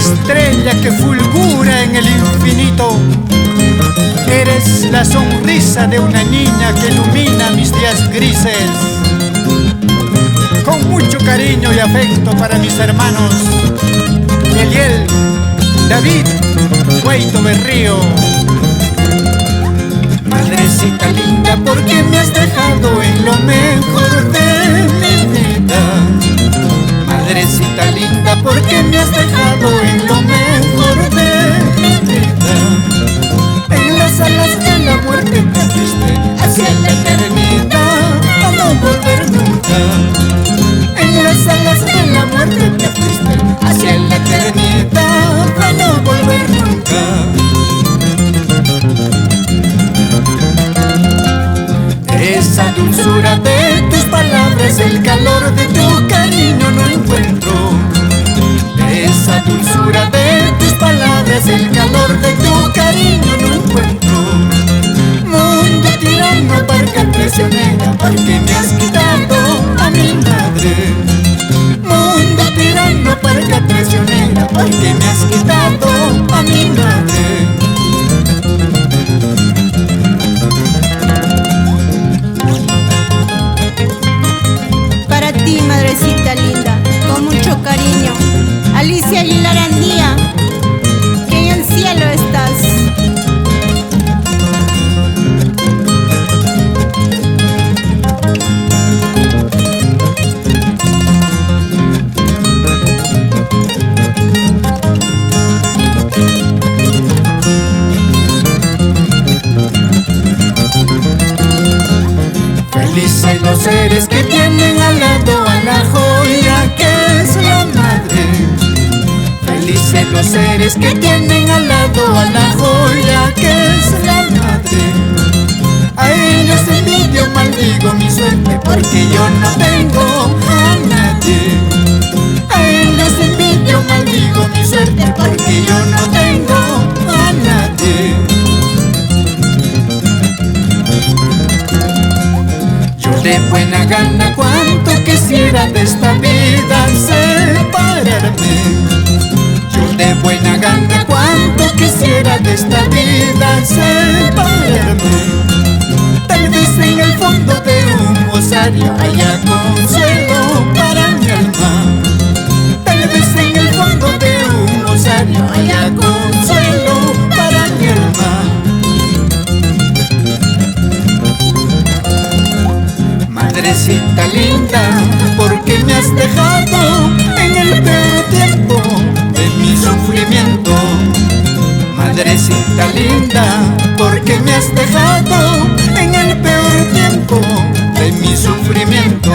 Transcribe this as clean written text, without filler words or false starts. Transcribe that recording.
estrella que fulgura en el infinito. Eres la sonrisa de una niña que ilumina mis días grises. Con mucho cariño y afecto para mis hermanos Eliel, David, Guaito Berrío. Madrecita linda, ¿por qué me has dejado en lo mejor de mi vida? Madrecita linda, ¿por qué me has dejado en lo mejor de mi vida? En las alas de la muerte te fuiste hacia la eternidad, a no volver nunca. En las alas de la muerte te fuiste hacia la eternidad, a no volver nunca. Esa dulzura de tus palabras, el calor de tu cariño no encuentro. Esa dulzura de tus palabras, el calor de tu cariño no encuentro. Mundo tirano, barca prisionera, ¿por qué me has quitado a mi madre? Mundo tirano, barca prisionera, ¿por qué me has quitado a mi madre? Madrecita linda, con mucho cariño, Alicia Aguilar Andía, que en el cielo estás. Felices los seres que tienen al lado a la joya que es la madre. Felices los seres que tienen al lado a la joya que es la madre. A ellos envidio, maldigo mi suerte porque yo no tengo a nadie. A ellos envidio, maldigo mi suerte porque yo no tengo a nadie. De buena gana cuánto quisiera de esta vida separarme. Yo de buena gana cuánto quisiera de esta vida separarme. Tal vez en el fondo de un rosario haya consuelo para mi alma. Tal vez en el fondo de un rosario haya consuelo para mi alma. Madrecita linda, ¿por qué me has dejado en el peor tiempo de mi sufrimiento? Madrecita linda, ¿por qué me has dejado en el peor tiempo de mi sufrimiento?